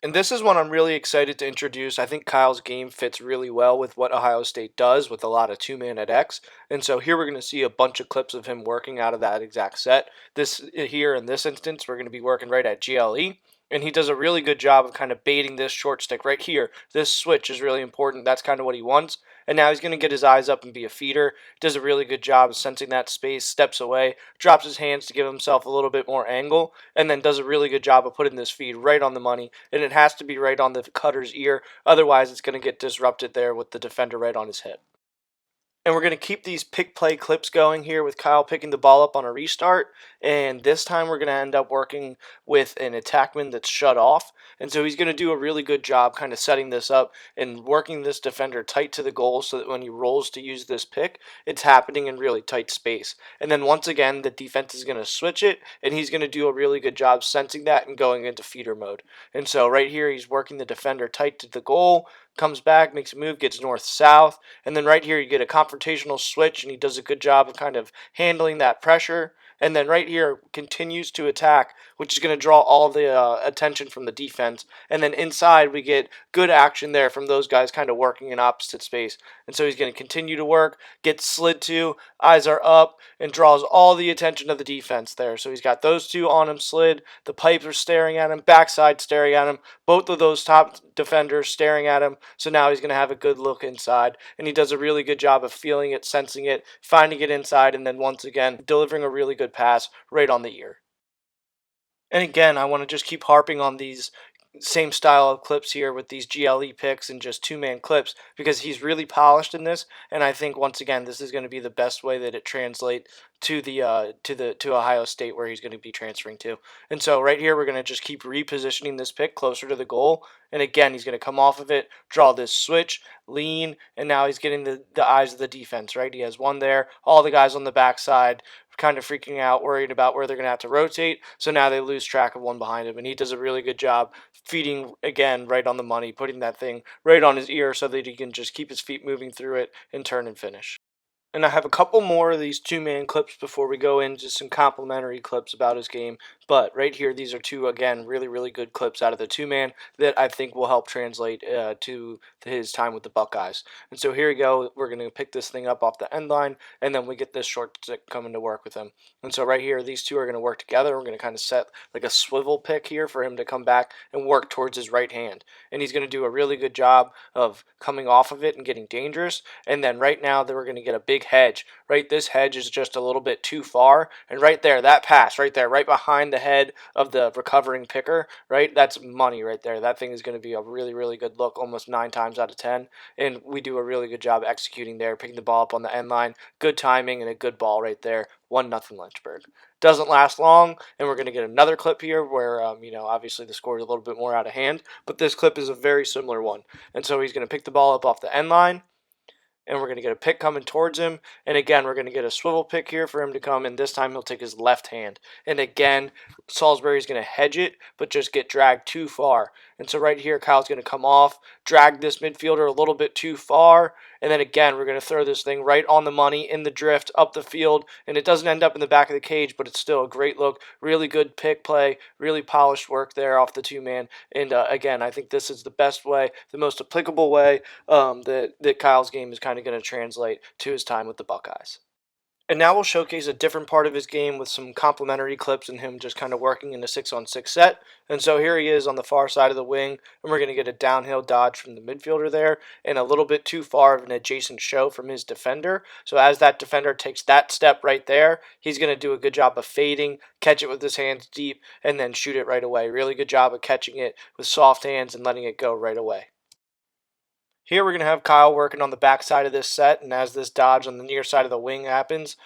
And this is one I'm really excited to introduce. I think Kyle's game fits really well with what Ohio State does with a lot of two-man at X. And so here we're going to see a bunch of clips of him working out of that exact set. This here in this instance, we're going to be working right at GLE. And he does a really good job of kind of baiting this short stick right here. This switch is really important. That's kind of what he wants. And now he's going to get his eyes up and be a feeder. Does a really good job of sensing that space, steps away, drops his hands to give himself a little bit more angle, and then does a really good job of putting this feed right on the money. And it has to be right on the cutter's ear. Otherwise, it's going to get disrupted there with the defender right on his hip. And we're going to keep these pick play clips going here with Kyle picking the ball up on a restart. And this time we're going to end up working with an attackman that's shut off. And so he's going to do a really good job kind of setting this up and working this defender tight to the goal so that when he rolls to use this pick, it's happening in really tight space. And then once again, the defense is going to switch it, and he's going to do a really good job sensing that and going into feeder mode. And so right here, he's working the defender tight to the goal, comes back, makes a move, gets north-south, and then right here you get a confrontational switch, and he does a good job of kind of handling that pressure. And then right here continues to attack, which is going to draw all the attention from the defense. And then inside we get good action there from those guys kind of working in opposite space. And so he's going to continue to work, gets slid to, eyes are up, and draws all the attention of the defense there. So he's got those two on him slid. The pipes are staring at him, backside staring at him. Both of those top defenders staring at him. So now he's going to have a good look inside. And he does a really good job of feeling it, sensing it, finding it inside, and then once again delivering a really good pass right on the ear. And again, I want to just keep harping on these same style of clips here with these GLE picks and just two-man clips because he's really polished in this, and I think once again this is going to be the best way that it translates to to Ohio State where he's going to be transferring to. And so right here we're going to just keep repositioning this pick closer to the goal, and again he's going to come off of it, draw this switch, lean, and now he's getting the eyes of the defense, right? He has one there, all the guys on the backside kind of freaking out, worried about where they're going to have to rotate. So now they lose track of one behind him, and he does a really good job feeding again right on the money, putting that thing right on his ear so that he can just keep his feet moving through it and turn and finish. And I have a couple more of these two-man clips before we go into some complimentary clips about his game. But right here, these are two, again, really, really good clips out of the two-man that I think will help translate to his time with the Buckeyes. And so here we go. We're going to pick this thing up off the end line, and then we get this short stick coming to work with him. And so right here, these two are going to work together. We're going to kind of set like a swivel pick here for him to come back and work towards his right hand. And he's going to do a really good job of coming off of it and getting dangerous. And then right now, we're going to get a big hedge, right? This hedge is just a little bit too far, and right there, that pass right there, right behind the head of the recovering picker, right? That's money right there. That thing is going to be a really, really good look almost 9 times out of 10, and we do a really good job executing there, picking the ball up on the end line, good timing, and a good ball right there. 1-0 Lynchburg. Doesn't last long, and we're going to get another clip here where, obviously the score is a little bit more out of hand, but this clip is a very similar one. And so he's going to pick the ball up off the end line, and we're going to get a pick coming towards him. And again, we're going to get a swivel pick here for him to come, and this time he'll take his left hand. And again, Salisbury's going to hedge it, but just get dragged too far. And so right here, Kyle's going to come off, drag this midfielder a little bit too far, and then again, we're going to throw this thing right on the money in the drift up the field, and it doesn't end up in the back of the cage, but it's still a great look. Really good pick play, really polished work there off the two-man. And again, I think this is the best way, the most applicable way that Kyle's game is kind of going to translate to his time with the Buckeyes. And now we'll showcase a different part of his game with some complimentary clips and him just kind of working in a 6-on-6 set. And so here he is on the far side of the wing, and we're going to get a downhill dodge from the midfielder there, and a little bit too far of an adjacent show from his defender. So as that defender takes that step right there, he's going to do a good job of fading, catch it with his hands deep, and then shoot it right away. Really good job of catching it with soft hands and letting it go right away. Here we're going to have Kyle working on the back side of this set, and as this dodge on the near side of the wing happens,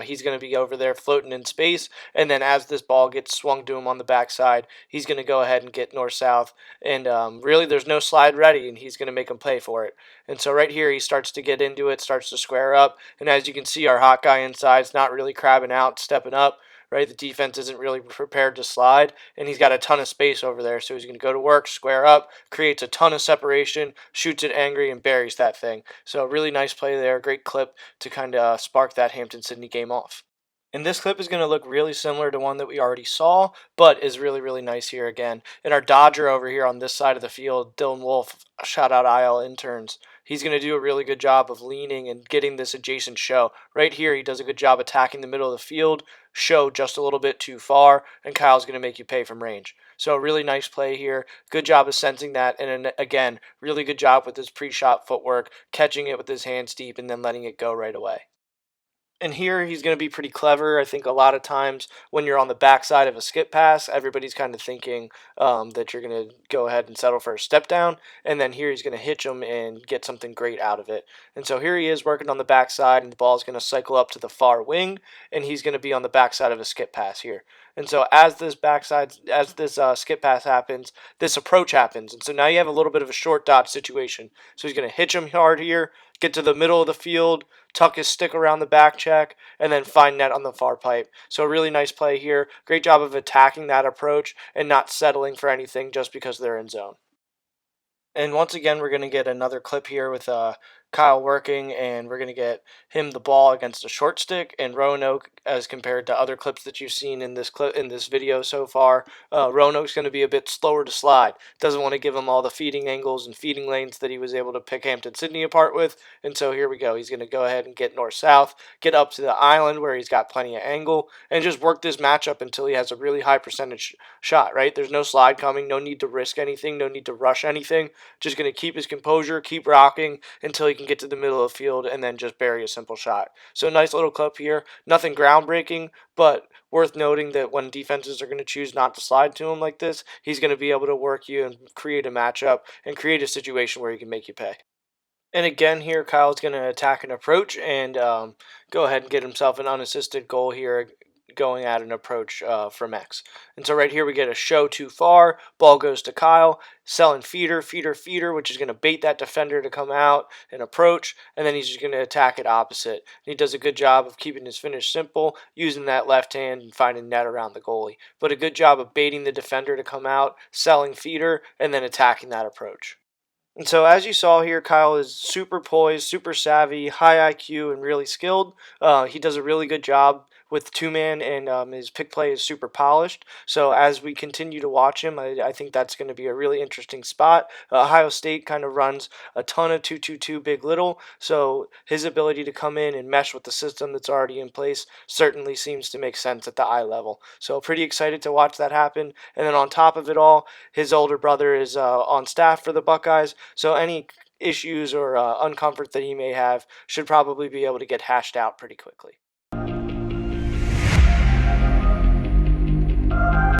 he's going to be over there floating in space, and then as this ball gets swung to him on the back side, he's going to go ahead and get north-south, and really there's no slide ready, and he's going to make him pay for it. And so right here he starts to get into it, starts to square up, and as you can see, our hot guy inside is not really crabbing out, stepping up. Right, the defense isn't really prepared to slide, and he's got a ton of space over there, so he's going to go to work, square up, creates a ton of separation, shoots it angry, and buries that thing. So really nice play there, great clip to kind of spark that Hampton-Sydney game off. And this clip is going to look really similar to one that we already saw, but is really, really nice here again. And our Dodger over here on this side of the field, Dylan Wolf, shout out IL interns. He's going to do a really good job of leaning and getting this adjacent show. Right here, he does a good job attacking the middle of the field, show just a little bit too far, and Kyle's going to make you pay from range. So, really nice play here. Good job of sensing that. And then, again, really good job with his pre shot footwork, catching it with his hands deep, and then letting it go right away. And here he's going to be pretty clever. I think a lot of times when you're on the backside of a skip pass, everybody's kind of thinking that you're going to go ahead and settle for a step down. And then here he's going to hitch him and get something great out of it. And so here he is working on the backside, and the ball is going to cycle up to the far wing, and he's going to be on the backside of a skip pass here. And so as this skip pass happens, this approach happens. And so now you have a little bit of a short dodge situation. So he's going to hitch him hard here, get to the middle of the field, tuck his stick around the back check, and then find net on the far pipe. So a really nice play here. Great job of attacking that approach and not settling for anything just because they're in zone. And once again, we're going to get another clip here with Kyle working, and we're going to get him the ball against a short stick and Roanoke, as compared to other clips that you've seen in this video so far. Roanoke's going to be a bit slower to slide. Doesn't want to give him all the feeding angles and feeding lanes that he was able to pick Hampton Sydney apart with. And so here we go. He's going to go ahead and get north-south, get up to the island where he's got plenty of angle, and just work this matchup until he has a really high percentage shot, right? There's no slide coming, no need to risk anything, no need to rush anything. Just going to keep his composure, keep rocking until he can get to the middle of the field and then just bury a simple shot. So nice little clip here. Nothing groundbreaking, but worth noting that when defenses are going to choose not to slide to him like this, he's going to be able to work you and create a matchup and create a situation where he can make you pay. And again, here Kyle's going to attack an approach and go ahead and get himself an unassisted goal here, going at an approach from X. And so right here we get a show too far. Ball goes to Kyle, selling feeder, feeder, feeder, which is going to bait that defender to come out and approach. And then he's just going to attack it opposite. And he does a good job of keeping his finish simple, using that left hand and finding net around the goalie. But a good job of baiting the defender to come out, selling feeder, and then attacking that approach. And so, as you saw here, Kyle is super poised, super savvy, high IQ, and really skilled. He does a really good job with two-man, and his pick play is super polished. So, as we continue to watch him, I think that's going to be a really interesting spot. Ohio State kind of runs a ton of 2-2-2 big little, so his ability to come in and mesh with the system that's already in place certainly seems to make sense at the eye level. So, pretty excited to watch that happen. And then on top of it all, his older brother is on staff for the Buckeyes. So any issues or uncomfort that he may have should probably be able to get hashed out pretty quickly.